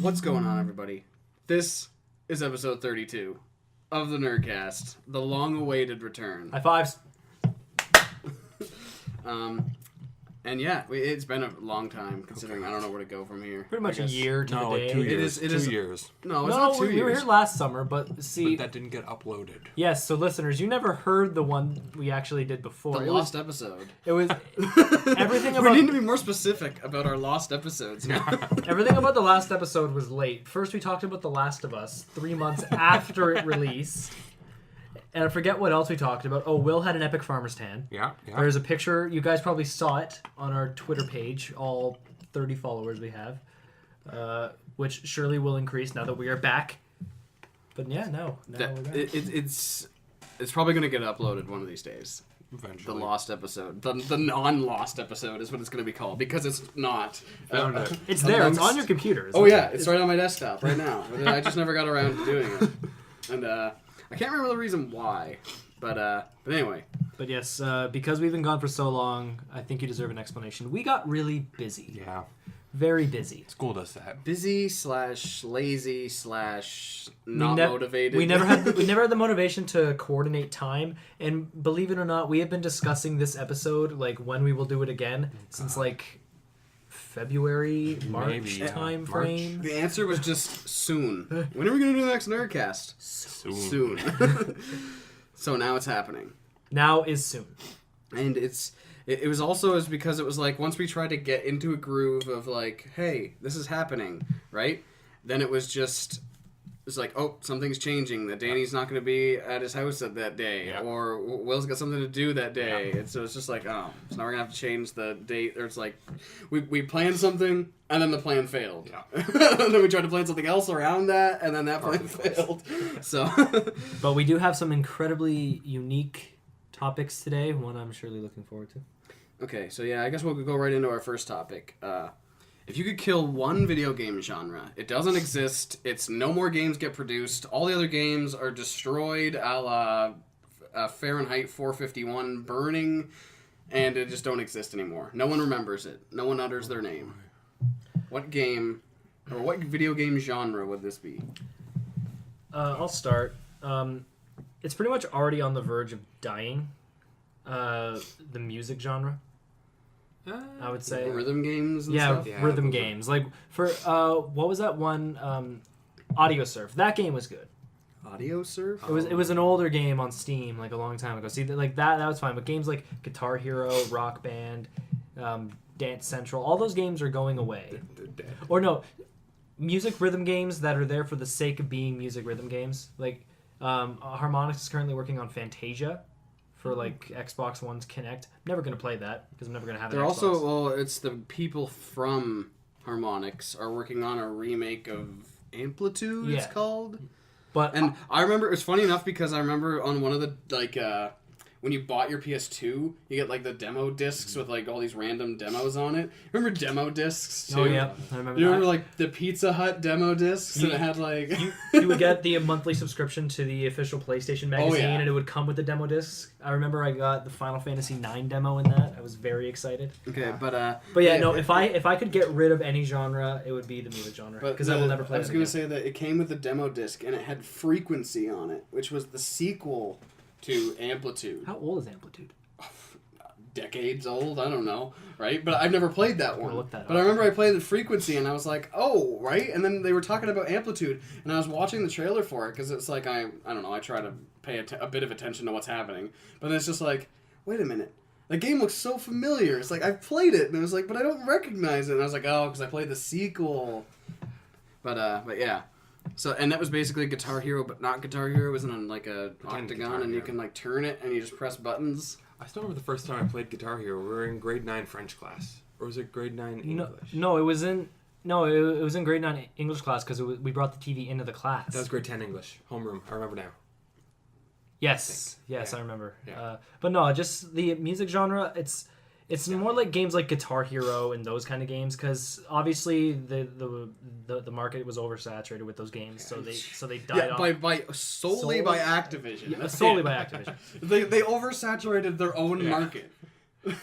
What's going on, everybody? This is episode 32 of the NERDcast, the long-awaited return. High fives. And yeah, it's been a long time, considering I don't know where to go from here. Pretty much a year to the day. Like 2 years. It is 2 years. No, it's not 2 years. We were here last summer, but see... But that didn't get uploaded. Yes, so listeners, you never heard the one we actually did before. The lost episode. It was... everything about... We need to be more specific about our lost episodes now. Everything about the last episode was late. First, we talked about The Last of Us 3 months after it released. And I forget what else we talked about. Oh, Will had an epic farmer's tan. Yeah. There's a picture. You guys probably saw it on our Twitter page. All 30 followers we have. Which surely will increase now that we are back. But yeah, now we're back. It's probably going to get uploaded one of these days. Eventually. The lost episode. The non-lost episode is what it's going to be called. Because it's not. It's there. It's on your computer. Oh, yeah. It's right on my desktop right now. I just never got around to doing it. And, I can't remember the reason why, but anyway. But yes, because we've been gone for so long, I think you deserve an explanation. We got really busy. Yeah. Very busy. School does that. Busy / lazy / not motivated. We never had the motivation to coordinate time, and believe it or not, we have been discussing this episode, like when we will do it again, since like February, March time frame. The answer was just soon. When are we going to do the next NERDcast? Soon. So now it's happening. Now is soon. And it was also because it was like once we tried to get into a groove of like, hey, this is happening, right? Then it was like, oh, something's changing. That Danny's not going to be at his house that day, or Will's got something to do that day. And so it's just like, oh, so now we're gonna have to change the date. Or it's like, we planned something and then the plan failed. Yeah. And then we tried to plan something else around that, and then that plan failed. So, but we do have some incredibly unique topics today. One I'm surely looking forward to. Okay, so yeah, I guess we'll go right into our first topic. If you could kill one video game genre, it doesn't exist, it's no more games get produced, all the other games are destroyed a la Fahrenheit 451 burning, and it just don't exist anymore. No one remembers it. No one utters their name. What game, or what video game genre would this be? I'll start. It's pretty much already on the verge of dying. The music genre. I would say rhythm games and stuff? Yeah, rhythm games. Like for what was that one Audio Surf? That game was good. Audio Surf? It was an older game on Steam like a long time ago. See, like that was fine, but games like Guitar Hero, Rock Band, Dance Central, all those games are going away. They're dead. Or no, music rhythm games that are there for the sake of being music rhythm games. Like Harmonix is currently working on Fantasia for like Xbox One's Kinect. I'm never going to play that because I'm never going to have an Xbox. It's the people from Harmonix are working on a remake of Amplitude, it's called. And I remember, it was funny enough because I remember on one of the, like, when you bought your PS2, you get, like, the demo discs with, like, all these random demos on it. Remember demo discs, too? Oh, yeah. I remember You remember, like, the Pizza Hut demo discs? And it had, like... you would get the monthly subscription to the official PlayStation magazine, and it would come with the demo discs. I remember I got the Final Fantasy IX demo in that. I was very excited. Okay, but yeah, no, if I could get rid of any genre, it would be the music genre. Because I will never play it. I was going to say that it came with the demo disc, and it had Frequency on it, which was the sequel to Amplitude. How old is Amplitude? Decades old, I don't know, right? But I've never played that one. Look that but I remember I played the Frequency, and I was like, oh, right? And then they were talking about Amplitude, and I was watching the trailer for it, because it's like, I don't know, I try to pay a bit of attention to what's happening. But then it's just like, wait a minute. The game looks so familiar. It's like, I've played it, and it was like, but I don't recognize it. And I was like, oh, because I played the sequel. But yeah. So, and that was basically Guitar Hero, but not Guitar Hero. It was on like a octagon, and you can like turn it, and you just press buttons. I still remember the first time I played Guitar Hero. We were in grade 9 French class, or was it grade 9 English? No, it was in grade 9 English class because we brought the TV into the class. That was grade 10 English homeroom. I remember now. Yes, I remember. Yeah. But no, just the music genre. It's more like games like Guitar Hero and those kind of games because obviously the market was oversaturated with those games, so they died off. Solely by Activision. Yeah, solely by Activision. They oversaturated their own market.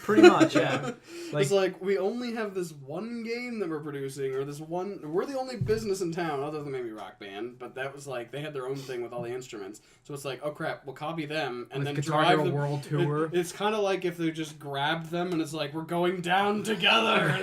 Pretty much, yeah. It's like, we only have this one game that we're producing, or we're the only business in town, other than maybe Rock Band, but that was like, they had their own thing with all the instruments. So it's like, oh crap, we'll copy them, and with then Guitar drive Hero them. World Tour. It's kind of like if they just grabbed them, and it's like, we're going down together.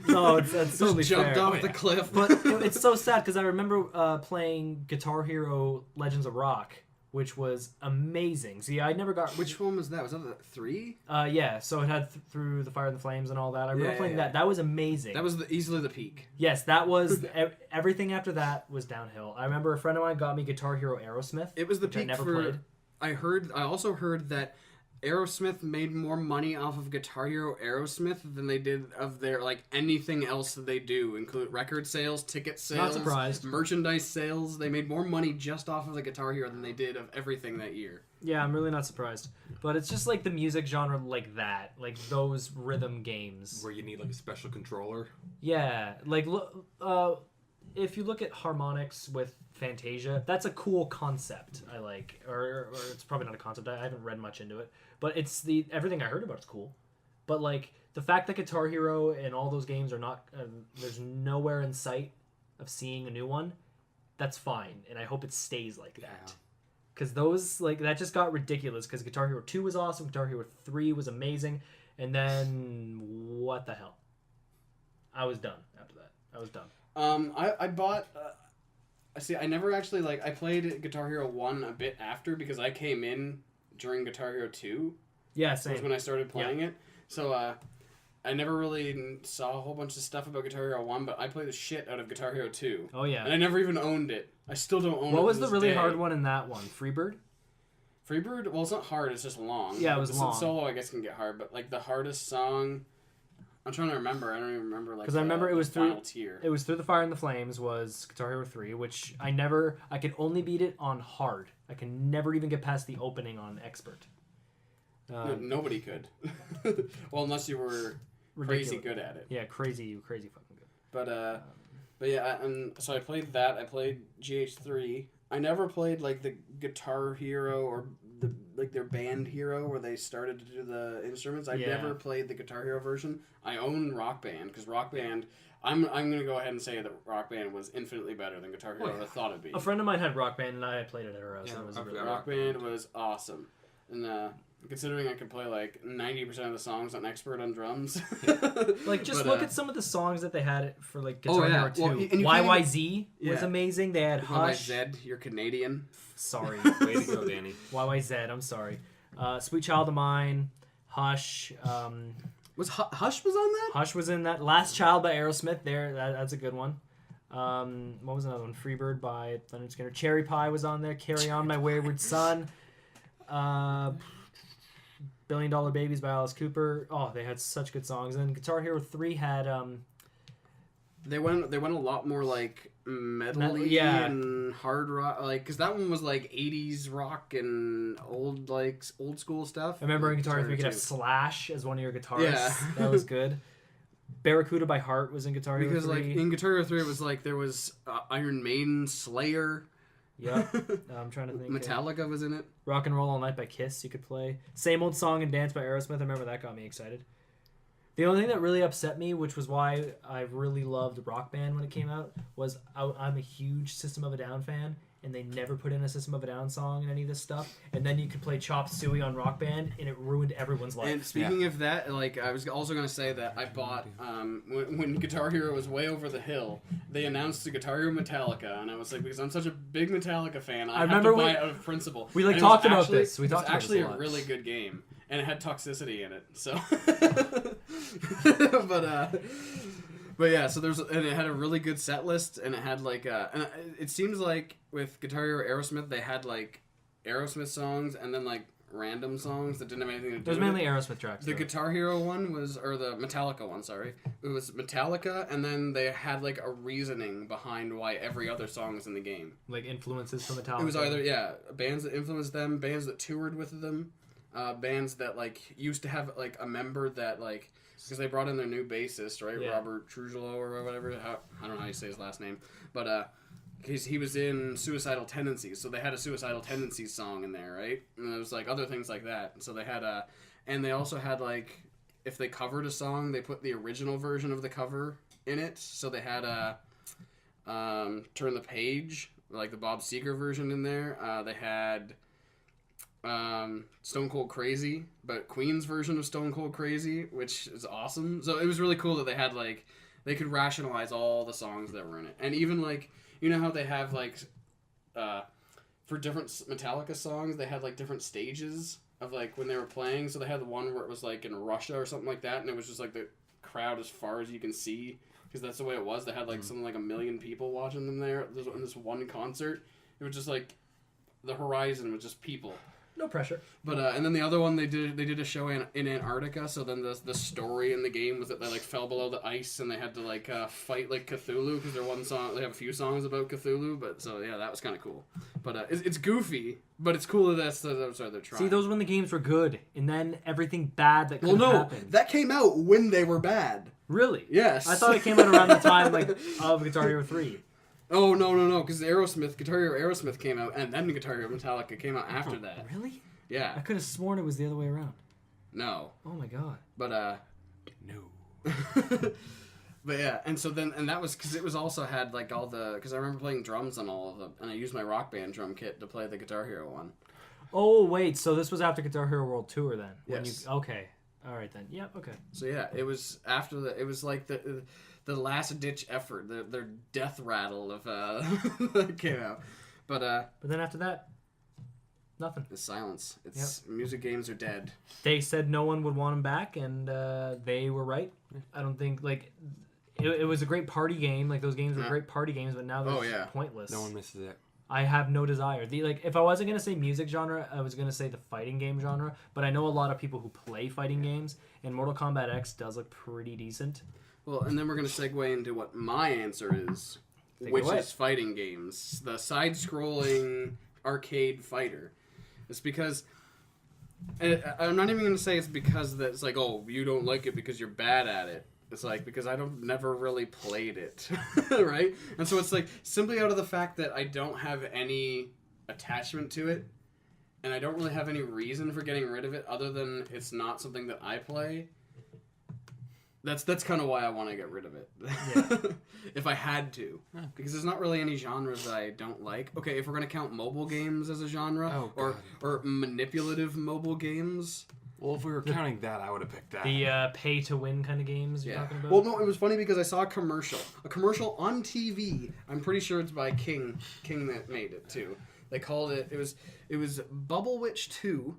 No, that's totally jumped fair. off the cliff. But it's so sad, because I remember playing Guitar Hero Legends of Rock, which was amazing. See, I never got... Which one was that? Was that the 3? Yeah, so it had Through the Fire and the Flames and all that. I remember playing that. That was amazing. That was easily the peak. Yes, that was... everything after that was downhill. I remember a friend of mine got me Guitar Hero Aerosmith. It was the peak I never for... played. I also heard that Aerosmith made more money off of Guitar Hero Aerosmith than they did of their, like, anything else that they do, include record sales, ticket sales, Not surprised. merchandise sales. They made more money just off of the Guitar Hero than they did of everything that year. Yeah, I'm really not surprised. But it's just like the music genre like that. Like those rhythm games. Where you need like a special controller. Yeah. Like, if you look at harmonics with Fantasia, that's a cool concept. I like, or it's probably not a concept. I haven't read much into it, but it's everything I heard about is cool. But like the fact that Guitar Hero and all those games are not, there's nowhere in sight of seeing a new one. That's fine, and I hope it stays like that. Because those that just got ridiculous. Because Guitar Hero 2 was awesome, Guitar Hero 3 was amazing, and then what the hell? I was done after that. I was done. I bought. See, I never actually I played Guitar Hero 1 a bit after because I came in during Guitar Hero 2. Yeah, same. Was when I started playing it. So I never really saw a whole bunch of stuff about Guitar Hero 1, but I played the shit out of Guitar Hero 2. Oh yeah. And I never even owned it. I still don't own it. What was to the this really day. hard one in that one? Freebird? Freebird? Well, it's not hard. It's just long. Yeah, it was the long. Solo, I guess, can get hard, but the hardest song. I'm trying to remember. I don't even remember because I remember it was final tier. It was Through the Fire and the Flames was Guitar Hero 3, which I could only beat it on hard. I can never even get past the opening on expert. Nobody could. Well, unless you were crazy good at it. Yeah, crazy fucking good. But yeah, so I played that. I played GH3. I never played the Guitar Hero or their Band Hero where they started to do the instruments. I never played the Guitar Hero version. I own Rock Band because Rock Band. I'm gonna go ahead and say that Rock Band was infinitely better than Guitar Hero I thought it'd be. A friend of mine had Rock Band and I played it at her house. Yeah, and it was I've really got Rock Band was awesome, and considering I could play 90% of the songs on expert on drums. Just look at some of the songs that they had for Guitar Hero 2. Well, YYZ was amazing. They had Hush. YYZ, you're Canadian. Sorry. Way to go, Danny. YYZ, I'm sorry. Sweet Child of Mine, Hush. Was Hush was on that? Hush was in that. Last Child by Aerosmith. That's a good one. What was another one? Freebird by Leonard Skinner. Cherry Pie was on there. Carry On My Wayward Son. $1 Billion Babies by Alice Cooper. Oh, they had such good songs. And Guitar Hero 3 had They went a lot more metal-y and hard rock, because that one was 80s rock and old school stuff. I remember in Guitar 3 you could have Slash as one of your guitarists. Yeah. That was good. Barracuda by Heart was in Guitar Hero 3. Because in Guitar Hero 3 it was there was Iron Maiden, Slayer. Yeah, I'm trying to think. Metallica was in it. Rock and Roll All Night by Kiss you could play. Same Old Song and Dance by Aerosmith. I remember that got me excited. The only thing that really upset me, which was why I really loved Rock Band when it came out, was I'm a huge System of a Down fan, and they never put in a System of a Down song in any of this stuff. And then you could play Chop Suey on Rock Band, and it ruined everyone's life. And speaking of that, I was also going to say that I bought, when Guitar Hero was way over the hill, they announced the Guitar Hero Metallica, and I was because I'm such a big Metallica fan, I have to buy it out of principle. We And it talked was about actually- this. We talked about actually this a lot. really good game, and it had Toxicity in it, so... But yeah, so and it had a really good set list, and it had and it seems like with Guitar Hero Aerosmith, they had Aerosmith songs and then random songs that didn't have anything to do There's with mainly it. Aerosmith tracks. The Guitar Hero one was, or the Metallica one, sorry. It was Metallica, and then they had a reasoning behind why every other song was in the game. Influences from Metallica. It was either, bands that influenced them, bands that toured with them, bands that used to have a member that because they brought in their new bassist, right? Yeah. Robert Trujillo or whatever. I don't know how you say his last name, but he was in Suicidal Tendencies, so they had a Suicidal Tendencies song in there, right? And there was other things like that. So they had and they also had like if they covered a song, they put the original version of the cover in it. So they had a Turn the Page, like the Bob Seger version in there. They had Stone Cold Crazy, but Queen's version of Stone Cold Crazy, which is awesome. So it was really cool that they had like they could rationalize all the songs that were in it, and even like you know how they have like for different Metallica songs they had like different stages of like when they were playing. So they had the one where it was like in Russia or something like that, and it was just like the crowd as far as you can see because that's the way it was. They had like something like 1 million people watching them there in this one concert. It was just like the horizon was just people. No pressure. But and then the other one they did a show in Antarctica. So then the story in the game was that they like fell below the ice and they had to like fight like Cthulhu because their one song they have a few songs about Cthulhu. But so yeah, that was kind of cool. But it's goofy, but it's cool that that's they're trying. See, those when the games were good, and then everything bad that could have happened. That came out when they were bad. Really? Yes. I thought it came out around the time like of Guitar Hero 3. Oh, no, because Guitar Hero Aerosmith came out, and then Guitar Hero Metallica came out after that. Really? Yeah. I could have sworn it was the other way around. No. Oh my god. But, No. But yeah, and that was, because it was also had, like, all the, because I remember playing drums on all of them, and I used my Rock Band drum kit to play the Guitar Hero one. Oh, wait, so this was after Guitar Hero World Tour then? Yes. Okay. Alright then. Yeah, okay. So yeah, it was after it was like the last ditch effort, their death rattle of that came out, but then after that, nothing. It's silence. It's music games are dead. They said no one would want them back, and they were right. I don't think like it was a great party game. Like those games were great party games, but now they're pointless. No one misses it. I have no desire. If I wasn't gonna say music genre, I was gonna say the fighting game genre. But I know a lot of people who play fighting games, and Mortal Kombat X does look pretty decent. Well, and then we're going to segue into what my answer is, which is fighting games. The side-scrolling arcade fighter. It's because... I'm not even going to say it's because it's like, oh, you don't like it because you're bad at it. It's like, because I never really played it, right? And so it's like, simply out of the fact that I don't have any attachment to it, and I don't really have any reason for getting rid of it other than it's not something that I play... That's kind of why I want to get rid of it. Yeah. If I had to. Because there's not really any genres that I don't like. Okay, if we're going to count mobile games as a genre, or manipulative mobile games. Well, if we were counting that, I would have picked that. The pay-to-win kind of games you're talking about? Well, no, it was funny because I saw a commercial. A commercial on TV. I'm pretty sure it's by King that made it, too. They called it... It was Bubble Witch 2...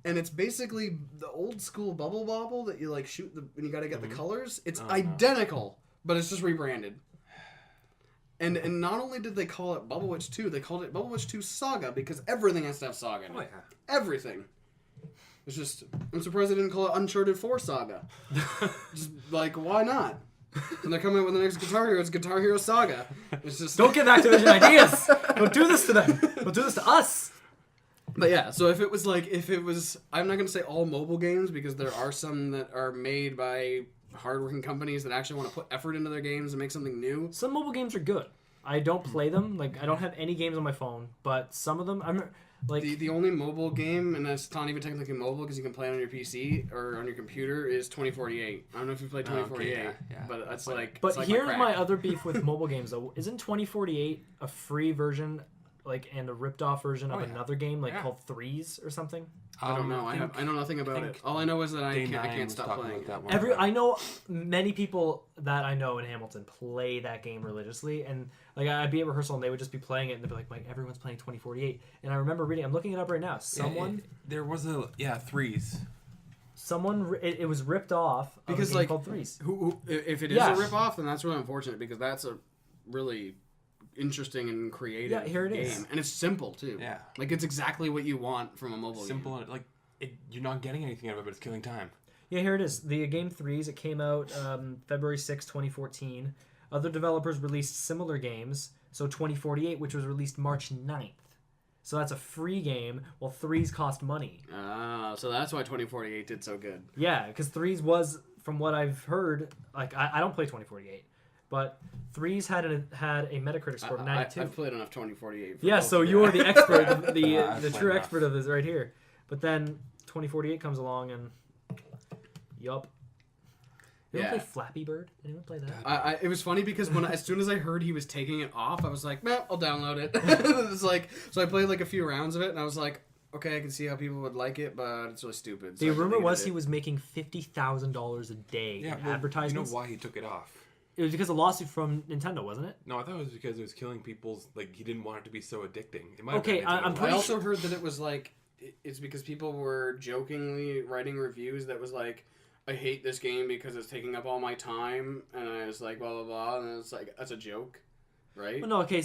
And it's basically the old school Bubble Bobble that you like shoot and you got to get the colors. It's identical, but it's just rebranded. And not only did they call it Bubble Witch 2, they called it Bubble Witch 2 Saga because everything has to have Saga in it. Oh, yeah. Everything. It's just, I'm surprised they didn't call it Uncharted 4 Saga. Just like, why not? And they're coming out with the next Guitar Hero, it's Guitar Hero Saga. It's just... Don't give Activision ideas! Don't do this to them! Don't do this to us! But yeah, so if it was, I'm not going to say all mobile games, because there are some that are made by hardworking companies that actually want to put effort into their games and make something new. Some mobile games are good. I don't play them. Like, I don't have any games on my phone, but some of them, I'm like... The only mobile game, and that's not even technically mobile because you can play it on your PC or on your computer, is 2048. I don't know if you play 2048, yeah. but it's like... But it's like here's my other beef with mobile games, though. Isn't 2048 a free version... and a ripped-off version of another game, called Threes or something? I don't know. I know nothing about it. All I know is that I can't stop playing it. I know many people that I know in Hamilton play that game religiously, and I'd be at rehearsal and they would just be playing it, and they'd be like, Mike, everyone's playing 2048. And I remember reading, I'm looking it up right now. There was Threes. It was ripped off because a game called Threes. If it is a rip-off, then that's really unfortunate because that's a really... interesting and creative here it game. is. And it's simple too. Yeah. Like it's exactly what you want from a mobile simple game. Simple, you're not getting anything out of it, but it's killing time. Yeah, here it is. The game Threes, it came out February 6, 2014. Other developers released similar games. So 2048, which was released March 9th. So that's a free game, while Threes cost money. So that's why 2048 did so good. Yeah, because Threes was, from what I've heard, I don't play 2048. But Threes had a Metacritic score of 92. I've played enough 2048. Yeah, so you are the expert, the true expert of this right here. But then 2048 comes along and yup. Anyone Yeah. play Flappy Bird? Anyone play that? It was funny because as soon as I heard he was taking it off, I was like, "Man, I'll download it." It's like, so I played like a few rounds of it, and I was like, "Okay, I can see how people would like it, but it's really stupid." So The I rumor deleted was it. he was making $50,000 a day in well, advertisements. You know why he took it off? It was because of a lawsuit from Nintendo, wasn't it? No, I thought it was because it was killing people's... Like, he didn't want it to be so addicting. It might Okay, have I'm I pretty also heard that it was like it's because people were jokingly writing reviews that was like, "I hate this game because it's taking up all my time," and I was like, blah blah blah, and it's like that's a joke, right? Well, no, okay,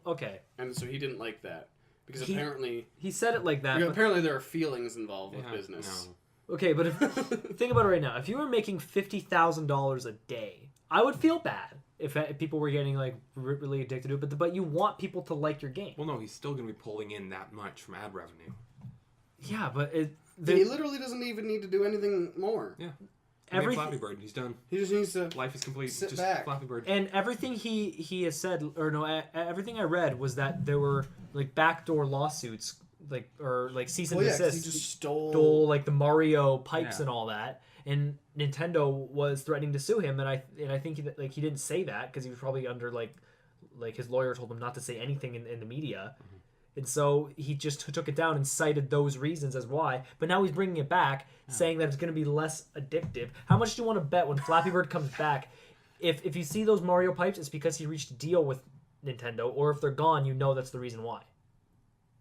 okay. And so he didn't like that because He- apparently He said it like that. because But, apparently there are feelings involved with Yeah, business. no. okay, but if, think about it right now. If you were making $50,000 a day, I would feel bad if people were getting like really addicted to it. But you want people to like your game. Well, no, he's still going to be pulling in that much from ad revenue. Yeah, but He literally doesn't even need to do anything more. Yeah. Everything- Flappy Bird, he's done. He just needs to. Life is complete. Sit Just back. Flappy Bird. And everything he has said, or no, everything I read was that there were like backdoor lawsuits, like or like cease and Well, yeah, 'cause desist, he just stole. like the Mario pipes Yeah. and all that. And Nintendo was threatening to sue him, and I think he didn't say that because he was probably under like his lawyer told him not to say anything in the media. Mm-hmm. And so he just took it down and cited those reasons as why. But now he's bringing it back, saying that it's going to be less addictive. How much do you want to bet when Flappy Bird comes back? If you see those Mario pipes, it's because he reached a deal with Nintendo, or if they're gone, you know that's the reason why.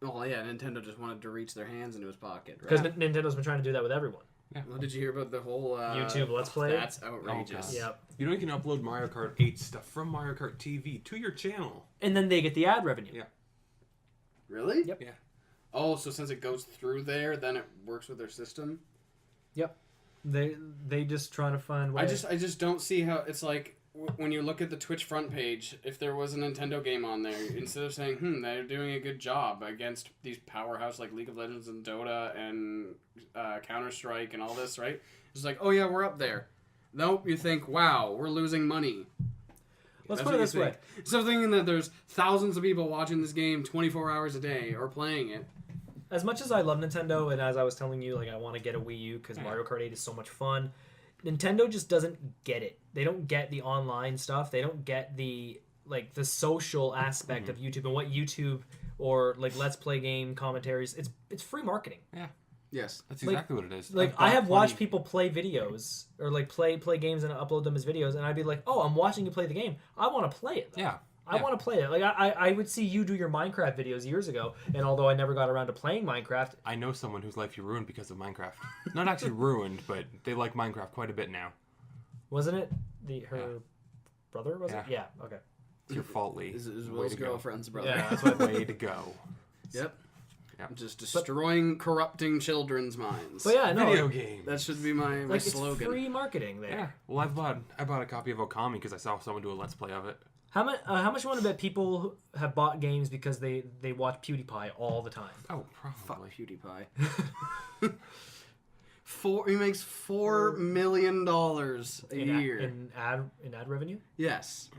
Oh yeah, Nintendo just wanted to reach their hands into his pocket. Because Right? Nintendo's been trying to do that with everyone. Well, did you hear about the whole YouTube Let's Play? That's outrageous. Oh, God. Yep. You know you can upload Mario Kart 8 stuff from Mario Kart TV to your channel. And then they get the ad revenue. Yeah. Really? Yep. Yeah. Oh, so since it goes through there, then it works with their system. Yep. They just trying to find ways. I just don't see how it's like when you look at the Twitch front page. If there was a Nintendo game on there, instead of saying they're doing a good job against these powerhouse like League of Legends and Dota and Counter-Strike and all this, right? It's like, oh yeah, we're up there. Nope, you think, wow, we're losing money. Let's That's put it what this you way. think. Instead of thinking that there's thousands of people watching this game 24 hours a day or playing it. As much as I love Nintendo, and as I was telling you, like I want to get a Wii U because Mario Kart 8 is so much fun, Nintendo just doesn't get it. They don't get the online stuff. They don't get the social aspect of YouTube and what YouTube or like Let's Play game commentaries. It's free marketing. Yeah. Yes. That's exactly what it is. Like I've I got have watched plenty- people play videos or like play games and upload them as videos, and I'd be like, "Oh, I'm watching you play the game. I want to play it. Though. Yeah. I want to play it." Like I would see you do your Minecraft videos years ago, and although I never got around to playing Minecraft, I know someone whose life you ruined because of Minecraft. Not actually ruined, but they like Minecraft quite a bit now. wasn't it her brother? Was it? Yeah. Yeah. Okay. It's your fault, Lee. Is Way Will's to go. girlfriend's brother. Yeah, that's what. Way to go. Yep. Yep. Just destroying, corrupting children's minds. But yeah, no, Video game. That should be my like it's slogan. free marketing there. Yeah. Well, I bought a copy of Okami because I saw someone do a Let's Play of it. How much? How much you want to bet people have bought games because they watch PewDiePie all the time? Oh, Fuck probably. PewDiePie. He makes $4 million a year. in ad revenue. Yes.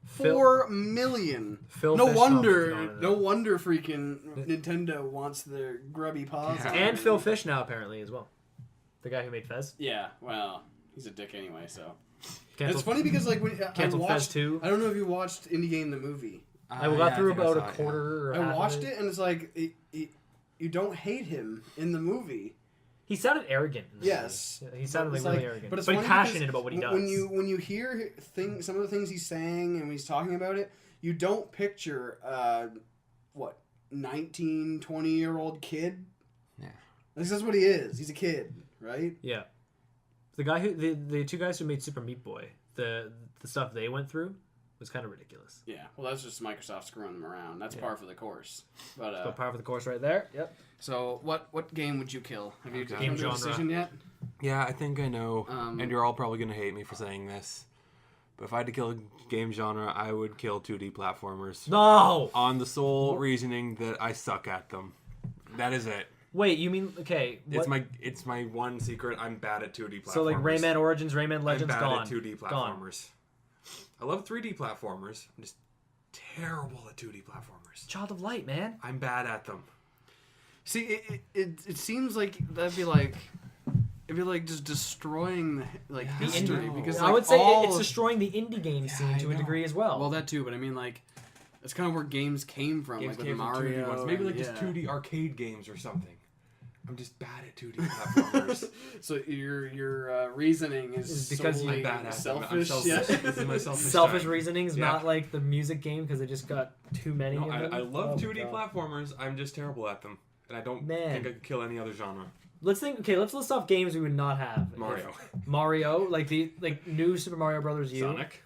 Phil- 4 million. Phil No Fish wonder. commented on No wonder freaking Nintendo wants their grubby paws. Yeah. on And it. Phil Fish now apparently as well, the guy who made Fez. Yeah. Well, he's a dick anyway. So Cancel- it's funny because like when I Canceled Fez watched, 2. I don't know if you watched Indie Game the movie. I got through about a quarter. Or I half of watched it and it's like you don't hate him in the movie. He sounded arrogant. in the Yes. movie. Yeah, he sounded like It's really like- arrogant, but it's but funny passionate because about what he does. When you hear some of the things he's saying and when he's talking about it, you don't picture 19, 20-year-old kid. Yeah. That's what he is. He's a kid, right? Yeah, the guy who the two guys who made Super Meat Boy, the stuff they went through was kind of ridiculous. Yeah. Well, that's just Microsoft screwing them around. That's par for the course. But But par for the course right there. Yep. so what game would you kill? Have you Okay. come to a Game decision yet? Yeah, I think I know. Um, and you're all probably going to hate me for saying this. But if I had to kill a game genre, I would kill 2D platformers. No. On the sole reasoning that I suck at them. That is it. Wait, you mean okay? What, It's my one secret. I'm bad at 2D platformers. so like Rayman Origins, Rayman Legends, I'm bad gone. at 2D Gone. platformers. I love 3D platformers. I'm just terrible at 2D platformers. Child of Light, man. I'm bad at them. See, it seems like it'd be like just destroying the history because I would say it's destroying the indie game scene to a degree as well. Well, that too, but I mean like that's kind of where games came from, Games like came with from Mario. 2D ones. Maybe like just 2D arcade games or something. I'm just bad at 2D platformers. So your reasoning is because solely I'm bad at selfish. This is my selfish reasonings, not like the music game because they just got too many. No, of them. I love 2D platformers. I'm just terrible at them, and I don't think I could kill any other genre. Let's think. Okay, let's list off games we would not have. Mario, like new Super Mario Brothers U. Sonic.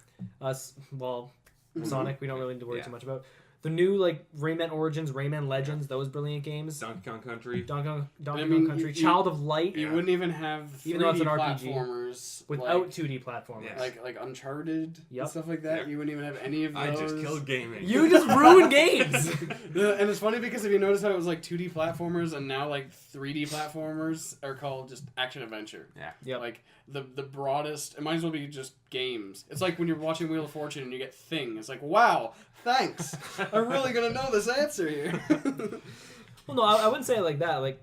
Sonic. We don't really need to worry too much about. The new Rayman Origins, Rayman Legends, those brilliant games. Donkey Kong Country. Donkey Kong Country. Child of Light. You wouldn't even have 3D though it's an platformers without 2D platformers. Yes. Like Uncharted and stuff like that. Yep. You wouldn't even have any of those. I just killed gaming. You just ruined games. And it's funny because if you notice how it was 2D platformers and now 3D platformers are called just action adventure. Yeah. Yep. Like the broadest. It might as well be just games. It's like when you're watching Wheel of Fortune and you get Thing. It's like, wow, thanks. I'm really gonna know this answer here. Well, no, I wouldn't say it like that.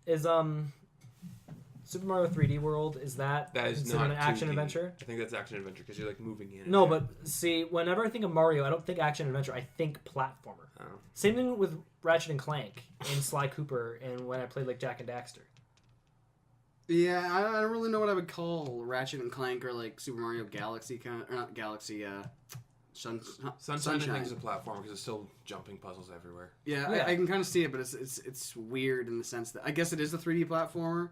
Is Super Mario 3D World is that is considered not an action 2D. adventure? I think that's action adventure because you're moving in. No, but see, whenever I think of Mario, I don't think action adventure. I think platformer. Oh. Same thing with Ratchet and Clank and Sly Cooper, and when I played Jack and Daxter. Yeah, I don't really know what I would call Ratchet and Clank or Super Mario Galaxy or not Galaxy. Sunshine I think is a platform because it's still jumping puzzles everywhere. Yeah. I can kind of see it, but it's weird in the sense that I guess it is a 3D platformer.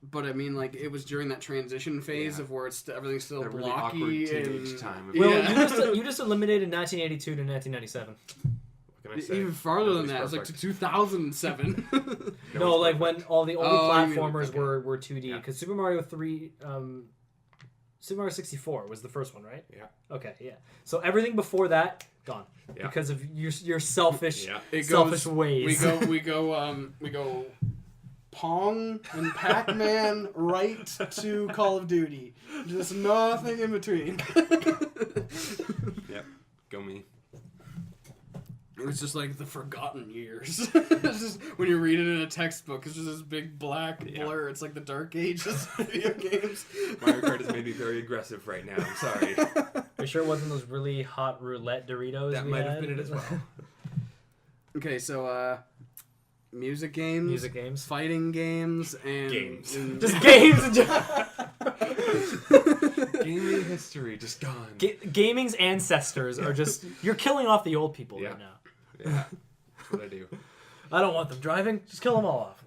But I mean, it was during that transition phase of where everything's still that blocky. Really awkward teenage time. Well, you just eliminated 1982 to 1997. What can I say? Even farther than that, it was to 2007. No, when all the only platformers were 2D. Because Super Mario 3, Super Mario 64 was the first one, right? Yeah. Okay, yeah. So everything before that, gone. Yeah. Because of your selfish, selfish ways. We go Pong and Pac-Man right to Call of Duty. Just nothing in between. Yep. Go me. It was just the forgotten years. It's just when you read it in a textbook, it's just this big black blur. It's like the dark ages of video games. Mario Kart has made me very aggressive right now. I'm sorry. Are you sure it wasn't those really hot roulette Doritos? That might have been it as well. Okay, so music games, fighting games, and just games in general. Gaming history just gone. Gaming's ancestors are just you're killing off the old people right now. Yeah, that's what I do. I don't want them driving. Just kill them all off.